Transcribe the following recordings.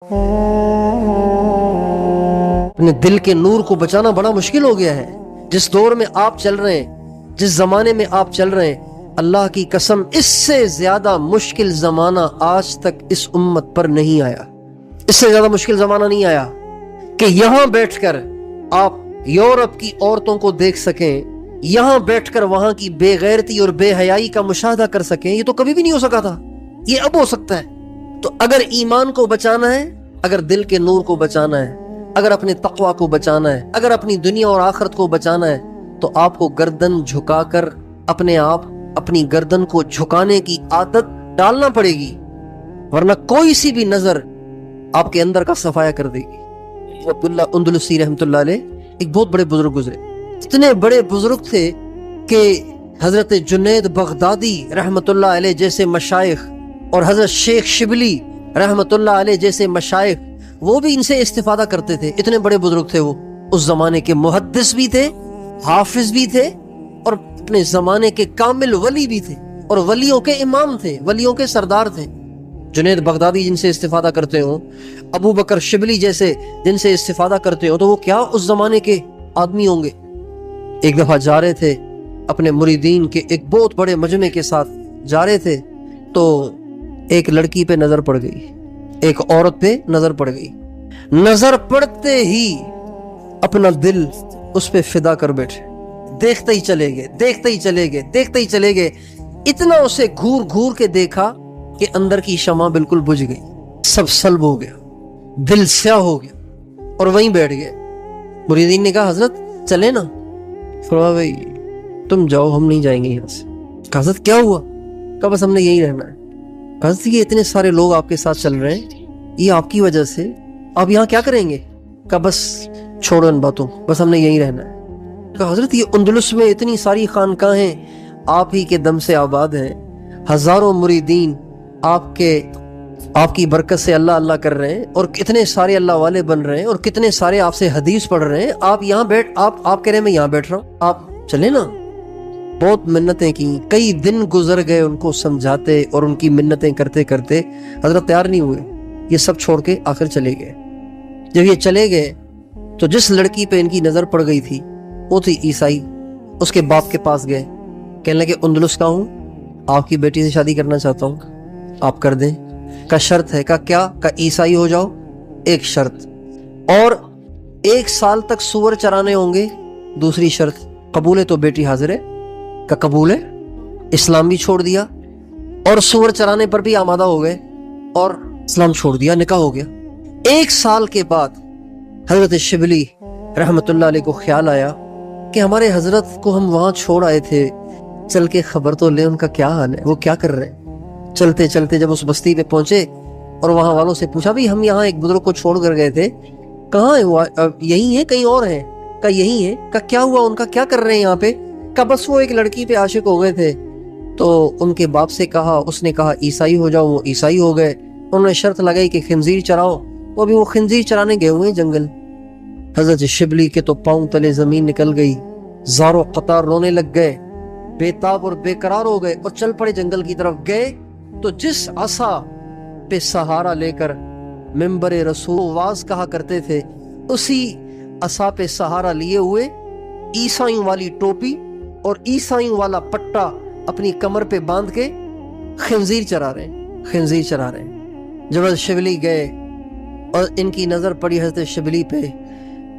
अपने दिल के नूर को बचाना बड़ा मुश्किल हो गया है। जिस दौर में आप चल रहे हैं, जिस जमाने में आप चल रहे हैं, अल्लाह की कसम इससे ज्यादा मुश्किल जमाना आज तक इस उम्मत पर नहीं आया। इससे ज्यादा मुश्किल जमाना नहीं आया कि यहां बैठकर आप यूरोप की औरतों को देख सकें, यहां बैठकर वहां की बेगैरती और बेहयाई का मुशाहदा कर सकें। ये तो कभी भी नहीं हो सका था, ये अब हो सकता है। तो अगर ईमान को बचाना है, अगर दिल के नूर को बचाना है, अगर अपने तक़वा को बचाना है, अगर अपनी दुनिया और आखिरत को बचाना है, तो आपको गर्दन झुकाकर अपने आप अपनी गर्दन को झुकाने की आदत डालना पड़ेगी, वरना कोई सी भी नजर आपके अंदर का सफाया कर देगी। अब्दुल्ला अंदलुसी रहमतुल्लाह अलैह एक बहुत बड़े बुजुर्ग गुजरे। इतने बड़े बुजुर्ग थे कि हजरत जुनैद बगदादी रहमतुल्लाह अलैह जैसे मशाइख और हजरत शेख शिबली रहमतुल्लाह अलैह जैसे मशाइख वो भी इनसे इस्तिफादा करते थे। इतने बड़े बुजुर्ग थे वो। उस जमाने के मुहद्दिस भी थे, हाफिज भी थे, और अपने जमाने के कामिल वली भी थे, और वलियों के इमाम थे, वलियों के सरदार थे। जुनैद बगदादी जिनसे इस्तिफादा करते हो, अबू बकर शिबली जैसे जिनसे इस्तिफादा करते हो, तो वो क्या उस जमाने के आदमी होंगे। एक दफा जा रहे थे अपने मुरीदीन के एक बहुत बड़े मजमे के साथ जा रहे थे, तो एक लड़की पे नजर पड़ गई, एक औरत पे नजर पड़ गई। नजर पड़ते ही अपना दिल उस पे फिदा कर बैठे। देखते ही चले गए, देखते ही चले गए, देखते ही चले गए। इतना उसे घूर घूर के देखा कि अंदर की शमा बिल्कुल बुझ गई, सब सल्ब हो गया, दिल स्याह हो गया, और वहीं बैठ गए। मुरीदीन ने कहा हजरत चले ना। फरमाया भाई तुम जाओ, हम नहीं जाएंगे यहाँ से। कहा हजरत क्या हुआ? कहा बस हमने यहीं रहना है। कहा ये इतने सारे लोग आपके साथ चल रहे हैं, ये आपकी वजह से, आप यहाँ क्या करेंगे? कहा बस छोड़ो इन बातों, बस हमने यहीं रहना है। कहा हजरत ये अंदलुस में इतनी सारी खानकाहें आप ही के दम से आबाद हैं, हजारों मुरीदीन आपकी बरकत से अल्लाह अल्लाह कर रहे हैं, और कितने सारे अल्लाह वाले बन रहे हैं, और कितने सारे आपसे हदीस पढ़ रहे हैं। आप यहाँ बैठ आप कह रहे हैं मैं यहाँ बैठ रहा हूँ, आप चले ना। बहुत मिन्नतें की, कई दिन गुजर गए उनको समझाते और उनकी मिन्नतें करते करते। हजरत तैयार नहीं हुए, ये सब छोड़ के आखिर चले गए। जब ये चले गए तो जिस लड़की पे इनकी नजर पड़ गई थी वो थी ईसाई। उसके बाप के पास गए, कहने लगे अंदलुस का हूँ, आपकी बेटी से शादी करना चाहता हूँ, आप कर दें। का शर्त है? का क्या? का ईसाई हो जाओ, एक शर्त, और 1 साल तक सूअर चराने होंगे, दूसरी शर्त। कबूल है? तो बेटी हाजिर है। का कबूल है। इस्लाम भी छोड़ दिया और सूअर चराने पर भी आमादा हो गए और इस्लाम छोड़ दिया, निकाह हो गया। 1 साल के बाद हजरत शिबली रहमतुल्लाह अलैह को ख्याल आया कि हमारे हजरत को हम वहां छोड़ आए थे, चल के खबर तो ले उनका क्या हाल है, वो क्या कर रहे हैं। चलते चलते जब उस बस्ती पे पहुंचे और वहां वालों से पूछा भी हम यहाँ एक बुजुर्ग को छोड़ कर गए थे, कहाँ है वो? यही है कहीं और है? का यही है। का क्या हुआ उनका, क्या कर रहे हैं यहाँ पे? का बस वो एक लड़की पे आशिक हो गए थे, तो उनके बाप से कहा, उसने कहा ईसाई हो जाओ, वो ईसाई हो गए। उन्होंने शर्त लगाई कि खिंजीर चराओ, वो भी वो खिंजीर चराने गए हुए जंगल। हजरत शिबली के तो पांव तले जमीन निकल गई, ज़ारो कतार रोने लग गए, बेताब और बेकरार हो गए और चल पड़े जंगल की तरफ। गए तो जिस आसा पे सहारा लेकर मिंबर रसूल वाज कहा करते थे, उसी आसा पे सहारा लिए हुए ईसाइयों वाली टोपी और ईसाइयों वाला पट्टा अपनी कमर पे बांध के खिंजीर चरा रहे हैं, खिंजीर चरा रहे हैं। जब शिबली गए और इनकी नजर पड़ी हजरत शिबली पे,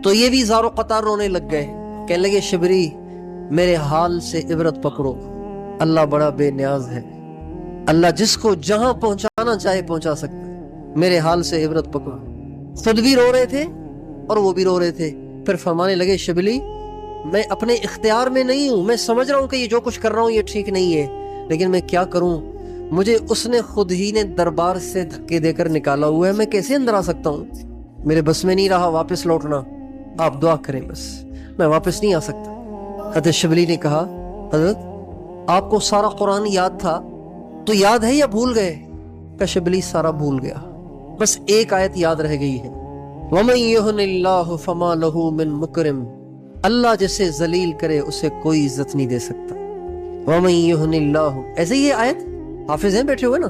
तो ये भी ज़ारो कतार रोने लग गए। कहने लगे शिबली मेरे हाल से इबरत पकड़ो, अल्लाह बड़ा बेनियाज है, अल्लाह जिसको जहां पहुंचाना चाहे पहुंचा सकता है, मेरे हाल से इबरत पकड़ो। खुद भी रो रहे थे और वो भी रो रहे थे। फिर फरमाने लगे शिबली मैं अपने इख्तियार में नहीं हूं, मैं समझ रहा हूं कि ये जो कुछ कर रहा हूं ये ठीक नहीं है, लेकिन मैं क्या करूं, मुझे उसने खुद ही ने दरबार से धक्के देकर निकाला हुआ है, मैं कैसे अंदर आ सकता हूं? मेरे बस में नहीं रहा वापस लौटना, आप दुआ करें बस, मैं वापस नहीं आ सकता। हजरत शिबली ने कहा हजरत आपको सारा कुरान याद था तो याद है या भूल गए? का शिबली सारा भूल गया, बस एक आयत याद रह गई है, वमन युहनिल्लाहु फमा लहू मिन मुकरिम, अल्लाह जिसे जलील करे उसे कोई इज्जत नहीं दे सकता। वमन युहनिल्लाहु, ऐसे ही है आयत, हाफिज हैं बैठे हुए ना,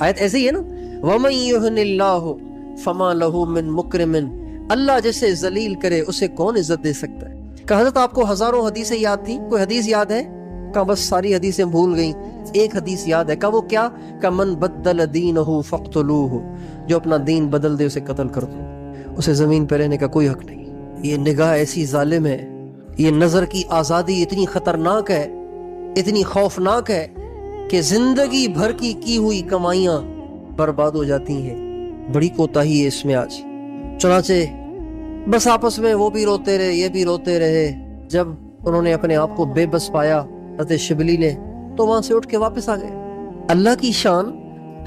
आयत ऐसे ही है ना, वमन युहनिल्लाहु فما لہو من مکرمن، اللہ جسے ذلیل کرے اسے کون عزت دے سکتا ہے۔ کہ حضرت آپ کو ہزاروں حدیثیں یاد تھیں، کوئی حدیث یاد ہے؟ کہ بس ساری حدیثیں بھول گئیں، ایک حدیث یاد ہے۔ کہ وہ کیا؟ کہ من بدل دینہ فاقتلوہ، جو اپنا دین بدل دے اسے قتل کر دو، اسے زمین پہ رہنے کا کوئی حق نہیں۔ یہ نگاہ ایسی ظالم ہے، یہ نظر کی آزادی اتنی خطرناک ہے، اتنی خوفناک ہے کہ زندگی بھر کی ہوئی کمائیاں برباد ہو جاتی ہیں۔ بڑی کوتاہی ہے اس میں آج۔ چنانچہ بس آپس میں وہ بھی روتے رہے، یہ بھی روتے رہے۔ جب انہوں نے اپنے آپ کو بے بس پایا حضرت شبلی نے، تو وہاں سے اٹھ کے واپس آ گئے۔ اللہ کی شان،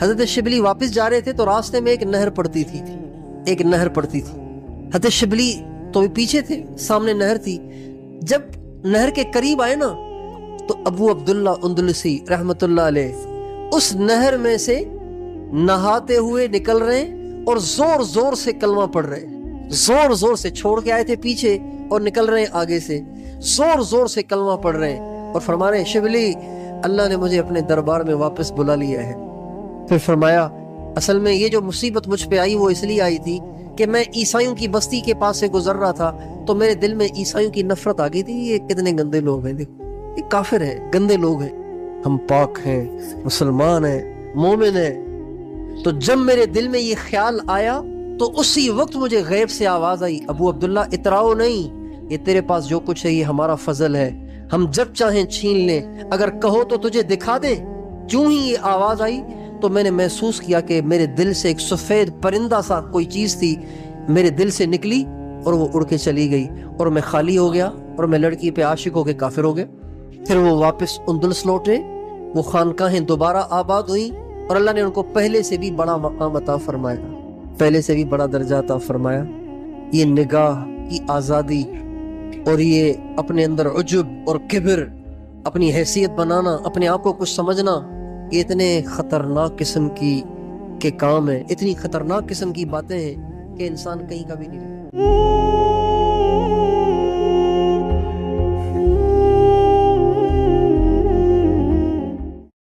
حضرت شبلی واپس جا رہے تھے تو راستے میں ایک نہر پڑتی تھی، ایک نہر پڑتی تھی۔ حضرت شبلی تو پیچھے تھے، سامنے نہر تھی۔ جب نہر کے قریب آئے نا تو ابو عبداللہ اندلسی رحمت اللہ علیہ اس نہر میں سے نہاتے ہوئے نکل رہے اور زور زور سے کلمہ پڑھ رہے، زور زور سے، چھوڑ کے آئے تھے پیچھے اور نکل رہے آگے سے، زور زور سے کلمہ پڑھ رہے اور فرما رہے شبلی اللہ نے مجھے اپنے دربار میں واپس بلا لیا ہے۔ پھر فرمایا اصل میں یہ جو مصیبت مجھ پہ آئی وہ اس لیے آئی تھی کہ میں عیسائیوں کی بستی کے پاس سے گزر رہا تھا تو میرے دل میں عیسائیوں کی نفرت آ گئی تھی، یہ کتنے گندے لوگ ہیں، دیکھو یہ کافر ہیں، گندے لوگ ہیں، ہم پاک ہیں، مسلمان ہیں، مومن ہیں۔ تو جب میرے دل میں یہ خیال آیا تو اسی وقت مجھے غیب سے آواز آئی، ابو عبداللہ اتراؤ نہیں، یہ تیرے پاس جو کچھ ہے یہ ہمارا فضل ہے، ہم جب چاہیں چھین لیں، اگر کہو تو تجھے دکھا دیں۔ جو ہی یہ آواز آئی تو میں نے محسوس کیا کہ میرے دل سے ایک سفید پرندہ سا کوئی چیز تھی میرے دل سے نکلی اور وہ اڑ کے چلی گئی اور میں خالی ہو گیا اور میں لڑکی پہ عاشق ہو کے کافر ہو گیا۔ پھر وہ واپس اندلس لوٹے، وہ خانقاہیں دوبارہ آباد ہوئیں اور اللہ نے ان کو پہلے سے بھی بڑا مقام عطا فرمایا، پہلے سے بھی بڑا درجہ عطا فرمایا۔ یہ نگاہ کی آزادی اور یہ اپنے اندر عجب اور کبر، اپنی حیثیت بنانا، اپنے آپ کو کچھ سمجھنا، یہ اتنے خطرناک قسم کے کام ہیں، اتنی خطرناک قسم کی باتیں ہیں کہ انسان کہیں کا بھی نہیں رہتا۔